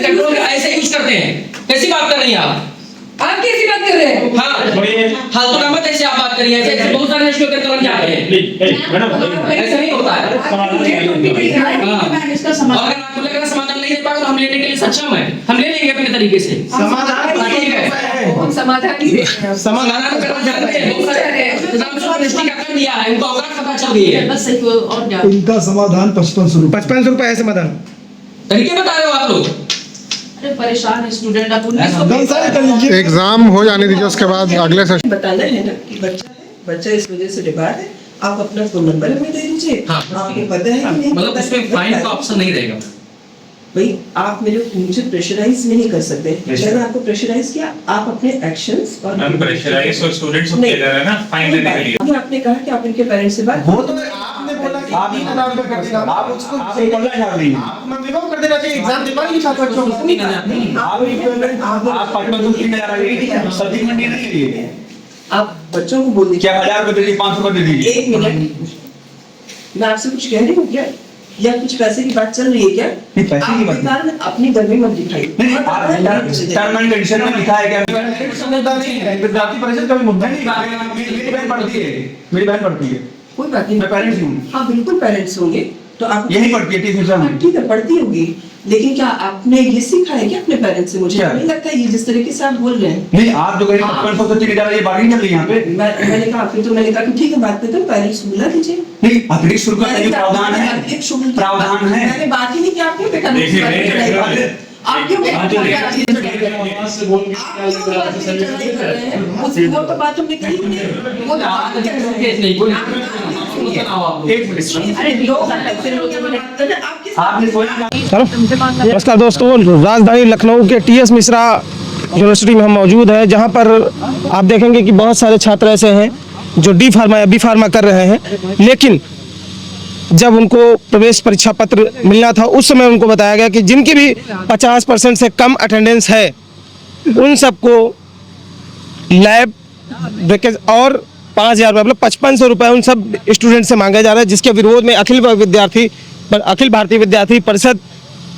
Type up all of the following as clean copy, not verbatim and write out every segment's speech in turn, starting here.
Control ऐसे use करते हैं, कैसी बात कर रही हैं आप कैसी बात कर रहे हैं? हाँ फालतू ना मत ऐसे आप बात करिए, ऐसे बहुत सारे रेस्क्यू के तुरंत जाते हैं, ऐसा नहीं होता है। अगर आपको लग रहा समाधान नहीं दे पाएगा तो हम लेने के लिए सक्षम है, हम ले लेंगे अपने तरीके से समाधान करना चाहते हैं। बहुत सारे दृष्टि का कर दिया है, उनको अवकाश पता चल गई है। इनका समाधान 55 रुपए है समाधान। तरीके बता रहे हो आप लोग, परेशान है स्टूडेंट। अब एग्जाम हो जाने दीजिए, उसके बाद अगले सेशन बताना है ना कि बच्चा इस वजह से डिबार है, आप अपना फोन नंबर हमें दे दीजिए। आपको पता है कि नहीं, मतलब उसमें फाइन का ऑप्शन नहीं रहेगा भाई। आप मुझे प्रेशराइज नहीं कर सकते। मैंने आपको प्रेशराइज किया, आप अपने एक्शंस और हम प्रेशराइज और स्टूडेंट्स को कह रहे हैं ना फाइन देने के लिए। आपने कहा कि आप इनके पेरेंट्स से बात, वो तो आपने बोला कि आप ही बता कर देगा, आप उसको सही बोलना चाह रही हैं, आप मनोभाव कर देना चाहिए। एग्जाम दे पाएंगे छात्र बच्चों को, आप पटना दूसरी में जा रही है, सब्जी मंडी नहीं है। आप बच्चों को बोल दीजिए क्या 1000 रुपए दे दीजिए, 500 रुपए दे दीजिए। एक मिनट, मैं आपसे कुछ कह रही हूँ क्या, या कुछ पैसे की बात चल रही है क्या? पैसे की बात अपनी गर्मी मत दिखाइए। टर्म एंड कंडीशन में लिखा है क्या? विद्यार्थी परिषद का भी मुद्दा नहीं। मेरी बहन पढ़ती है, मेरी बहन पढ़ती है, कोई बात नहीं, मैं पेरेंट्स हूँ। हाँ बिल्कुल पेरेंट्स होंगे तो आप यही पढ़ती है टीचर में। ठीक है, पढ़ती होगी, लेकिन क्या आपने ये सीखा है कि अपने पेरेंट्स से? मुझे नहीं लगता है ये जिस तरीके से आप बोल रहे हैं। नहीं, आप जो कह रहे हैं 55 से चली जा रही है, बार्गेनिंग चल रही है यहाँ पे। मैंने कहा फिर तो मैंने कहा कि ठीक है बात करते हैं, पेरेंट्स को बुला दीजिए। नहीं, अतिरिक्त शुल्क का ये प्रावधान है, प्रावधान है। मैंने बात ही नहीं की आपके बेटा ने। आप क्यों वो तो बात हमने कही नहीं, वो नमस्कार दोस्तों, राजधानी लखनऊ के टीएस मिश्रा यूनिवर्सिटी में हम मौजूद हैं, जहां पर आप देखेंगे कि बहुत सारे छात्र ऐसे हैं जो डी फार्मा या बी फार्मा कर रहे हैं, लेकिन जब उनको प्रवेश परीक्षा पत्र मिलना था उस समय उनको बताया गया कि जिनकी भी 50% से कम अटेंडेंस है उन सबको लैब वैकेंसी और 5000 मतलब 5500 रुपये उन सब स्टूडेंट से मांगे जा रहे हैं, जिसके विरोध में अखिल भारतीय विद्यार्थी परिषद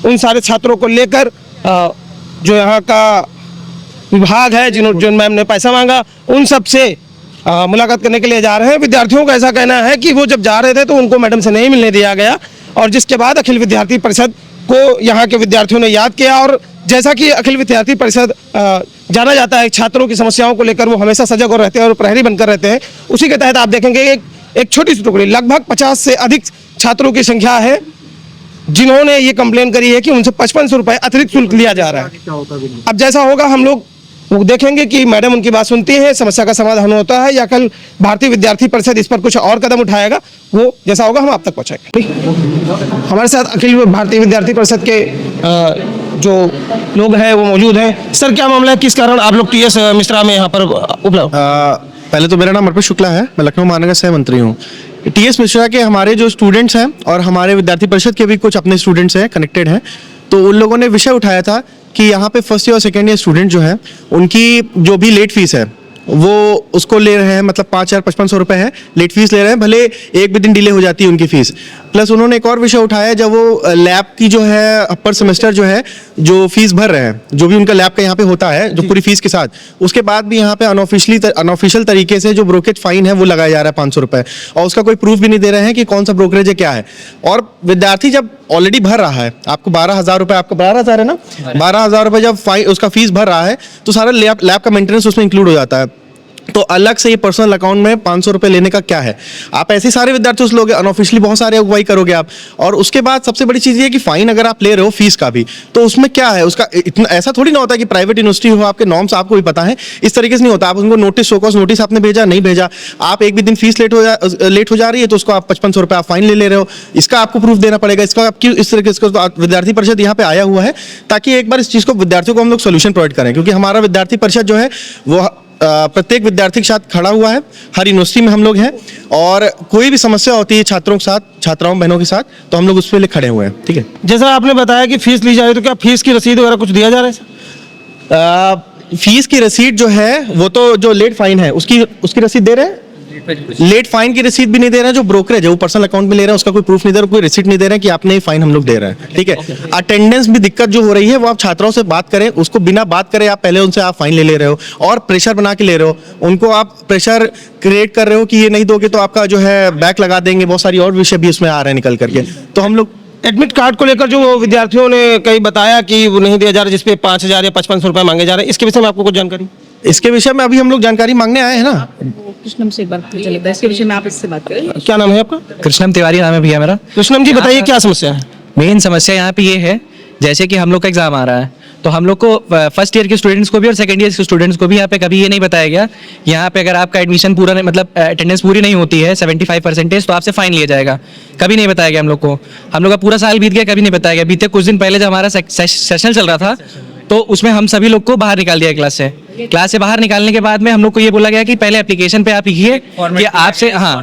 उन सारे छात्रों को लेकर जो यहाँ का विभाग है जिन मैम ने पैसा मांगा उन सब से मुलाकात करने के लिए जा रहे हैं। विद्यार्थियों का ऐसा कहना है कि वो जब जा रहे थे तो उनको मैडम से नहीं मिलने दिया गया, और जिसके बाद अखिल विद्यार्थी परिषद को यहाँ के विद्यार्थियों ने याद किया। और जैसा कि अखिल विद्यार्थी परिषद जाना जाता है छात्रों की समस्याओं को लेकर वो हमेशा सजग और रहते हैं और प्रहरी बनकर रहते हैं, उसी के तहत आप देखेंगे एक छोटी सी टुकड़ी लगभग 50 से अधिक छात्रों की संख्या है जिन्होंने ये कंप्लेन करी है कि उनसे 5500 रुपये अतिरिक्त शुल्क लिया जा रहा है। अब जैसा होगा हम लोग वो देखेंगे कि मैडम उनकी बात सुनती है, समस्या का समाधान होता है, या कल भारतीय विद्यार्थी परिषद इस पर कुछ और कदम उठाएगा, वो जैसा होगा हम आप तक पहुंचाएंगे। हमारे साथ अखिल भारतीय विद्यार्थी परिषद के जो लोग हैं वो मौजूद हैं। सर क्या मामला है, किस कारण आप लोग टीएस मिश्रा में यहाँ पर उपलब्ध? पहले तो मेरा नाम अर्पित शुक्ला है, मैं लखनऊ महानगर सह मंत्री हूँ। टीएस मिश्रा के हमारे जो स्टूडेंट्स हैं और हमारे विद्यार्थी परिषद के भी कुछ अपने स्टूडेंट्स हैं कनेक्टेड हैं, तो उन लोगों ने विषय उठाया था कि यहाँ पे फर्स्ट ईयर और सेकेंड ईयर स्टूडेंट जो हैं उनकी जो भी लेट फीस है वो उसको ले रहे हैं, मतलब 5500 रुपये है लेट फीस ले रहे हैं, भले एक भी दिन डिले हो जाती है उनकी फीस। प्लस उन्होंने एक और विषय उठाया, जब वो लैब की जो है अपर सेमेस्टर जो है जो फीस भर रहे हैं, जो भी उनका लैब का यहाँ पे होता है जो पूरी फीस के साथ, उसके बाद भी यहाँ पे अनऑफिशियल तरीके से जो ब्रोकेज फाइन है वो लगाया जा रहा है 500 रुपये, और उसका कोई प्रूफ भी नहीं दे रहे हैं कि कौन सा ब्रोकरेज है क्या है। और विद्यार्थी जब ऑलरेडी भर रहा है, आपको 12,000 रुपये, आपका 12,000 है ना, 12,000 रुपये जब उसका फीस भर रहा है तो सारा लैब का मेंटेनेंस उसमें इंक्लूड हो जाता है। तो अलग से ये पर्सनल अकाउंट में 500 रुपये लेने का क्या है? आप ऐसे सारे विद्यार्थी लोगे, अनऑफिशियली बहुत सारे अगुवाई करोगे आप। और उसके बाद सबसे बड़ी चीज़ ये कि फाइन अगर आप ले रहे हो फीस का भी, तो उसमें क्या है उसका, इतना ऐसा थोड़ी ना होता कि प्राइवेट यूनिवर्सिटी हो, आपके नॉर्म्स आपको भी पता है, इस तरीके से नहीं होता। आप उनको नोटिस, शोकॉज नोटिस आपने भेजा, नहीं भेजा, आप एक भी दिन फीस लेट हो जा रही है तो उसको आप 5500 रुपये आप फाइन ले रहे हो, इसका आपको प्रूफ देना पड़ेगा। इसका आप क्यों इस तरीके से, विद्यार्थी परिषद यहाँ पे आया हुआ है ताकि एक बार इस चीज़ को विद्यार्थियों को हम लोग सोल्यूशन प्रोवाइड करें, क्योंकि हमारा विद्यार्थी परिषद जो है वो प्रत्येक विद्यार्थी के साथ खड़ा हुआ है, हर यूनिवर्सिटी में हम लोग हैं, और कोई भी समस्या होती है छात्रों के साथ, छात्राओं बहनों के साथ, तो हम लोग उस पर खड़े हुए हैं। ठीक है, जैसा आपने बताया कि फीस ली जाए, तो क्या फीस की रसीद वगैरह कुछ दिया जा रहा है? फीस की रसीद जो है वो तो जो लेट फाइन है उसकी रसीद दे रहे हैं। लेट फाइन की रसीद भी नहीं दे रहे हैं, जो ब्रोकरेज है वो पर्सनल अकाउंट में ले रहे हैं, उसका कोई प्रूफ नहीं दे रहा, कोई रिसीट नहीं दे रहे हैं कि आपने ये फाइन हम लोग दे रहे हैं, ठीक है। अटेंडेंस भी दिक्कत जो हो रही है वो आप छात्राओं से बात करें, उसको बिना बात करे आप पहले उनसे आप फाइन ले रहे हो और प्रेशर बना के ले रहे हो, उनको आप प्रेशर क्रिएट कर रहे हो कि ये नहीं दोगे तो आपका जो है बैक लगा देंगे, बहुत सारी और विषय भी उसमें आ रहे हैं निकल करके। तो हम लोग एडमिट कार्ड को लेकर जो विद्यार्थियों ने कई बताया कि वो नहीं दिया जा रहा, जिसपे 5,000 या 5,500 रुपए मांगे जा रहे हैं, इसके विषय में आपको कुछ जानकारी? इसके विषय में अभी हम लोग जानकारी मांगने आए हैं ना। कृष्णम से एक बार चलिए इसके विषय में आप इससे बात करें। क्या नाम है आपका? कृष्णम तिवारी नाम है भैया मेरा। कृष्णम जी बताइए क्या समस्या है? मेन समस्या यहाँ पे ये है, जैसे कि हम लोग का एग्जाम आ रहा है तो हम लोग को फर्स्ट ईयर के स्टूडेंट्स को भी और सेकंड ईयर के स्टूडेंट्स को भी यहाँ पे कभी ये नहीं बताया गया कि यहाँ पे अगर आपका एडमिशन पूरा नहीं, मतलब अटेंडेंस पूरी नहीं होती है 75% तो आपसे फाइन लिया जाएगा। कभी नहीं बताया गया हम लोग को। हम लोग का पूरा साल बीत गया, कभी नहीं बताया गया। बीते कुछ दिन पहले जब हमारा सेशन चल रहा था तो उसमें हम सभी लोग को बाहर निकाल दिया क्लास से बाहर निकालने के बाद में हम लोग को ये बोला गया कि पहले एप्लीकेशन पे आप लिखिए कि आपसे, हाँ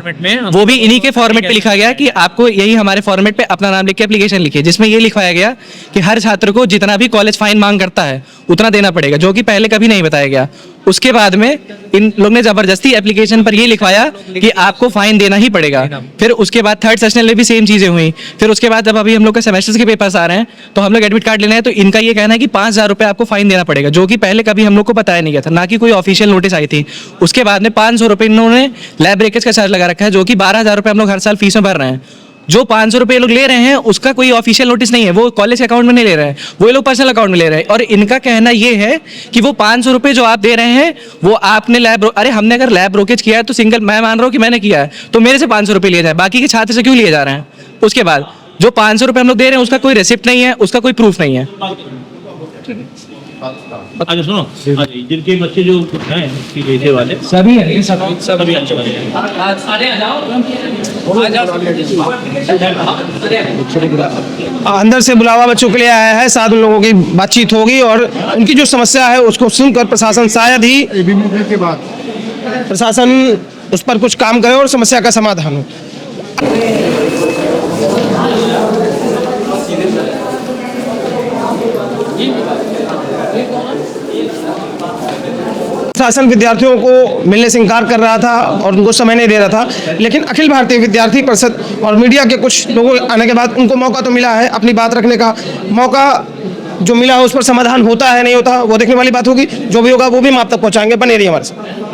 वो भी इन्हीं के फॉर्मेट पे लिखा गया कि आपको यही हमारे फॉर्मेट पे अपना नाम लिख के एप्लीकेशन लिखिए, जिसमें ये लिखवाया गया कि हर छात्र को जितना भी कॉलेज फाइन मांग करता है उतना देना पड़ेगा, जो कि पहले कभी नहीं बताया गया। उसके बाद में इन लोग ने जबरदस्ती एप्लीकेशन पर ये लिखवाया कि आपको फाइन देना ही पड़ेगा। फिर उसके बाद थर्ड सेशनल में भी सेम चीजें हुई। फिर उसके बाद जब अभी हम लोग के सेमेस्टर्स के पेपर्स आ रहे हैं तो हम लोग एडमिट कार्ड लेना है तो इनका ये कहना है कि 5,000 रुपये आपको फाइन देना पड़ेगा, जो कि पहले कभी हम लोग को बताया नहीं गया था, ना कि कोई ऑफिशियल नोटिस आई थी। उसके बाद में 500 रुपये इन्होंने लैब ब्रेकेज का चार्ज लगा रखा है, जो कि 12,000 रुपये हम लोग हर साल फीस में भर रहे हैं। जो 500 रुपये लोग ले रहे हैं उसका कोई ऑफिशियल नोटिस नहीं है, वो कॉलेज के अकाउंट में नहीं ले रहे हैं, वो ये लोग पर्सनल अकाउंट में ले रहे हैं। और इनका कहना ये है कि वो 500 रुपये जो आप दे रहे हैं वो आपने अरे हमने अगर लैब ब्रोकेज किया है तो सिंगल, मैं मान रहा हूँ कि मैंने किया है तो मेरे से 500 रुपये लिए जाए, बाकी के छात्र से क्यों लिए जा रहे हैं? उसके बाद जो 500 रुपये हम लोग दे रहे हैं उसका कोई रिसिप्ट नहीं है, उसका कोई प्रूफ नहीं है। अच्छा सुनो, जिनके बच्चे जो हैं जैसे वाले सभी है, सभी अच्छे वाले हैं। अंदर से बुलावा बच्चों के लिए आया है, साथ उन लोगों की बातचीत होगी और उनकी जो समस्या है उसको सुनकर प्रशासन शायद ही प्रशासन उस पर कुछ काम करे और समस्या का समाधान हो। शासन विद्यार्थियों को मिलने से इनकार कर रहा था और उनको समय नहीं दे रहा था, लेकिन अखिल भारतीय विद्यार्थी परिषद और मीडिया के कुछ लोगों आने के बाद उनको मौका तो मिला है, अपनी बात रखने का मौका जो मिला है उस पर समाधान होता है नहीं होता वो देखने वाली बात होगी। जो भी होगा वो भी हम आप तक पहुंचाएंगे। बने रहिए हमारे साथ।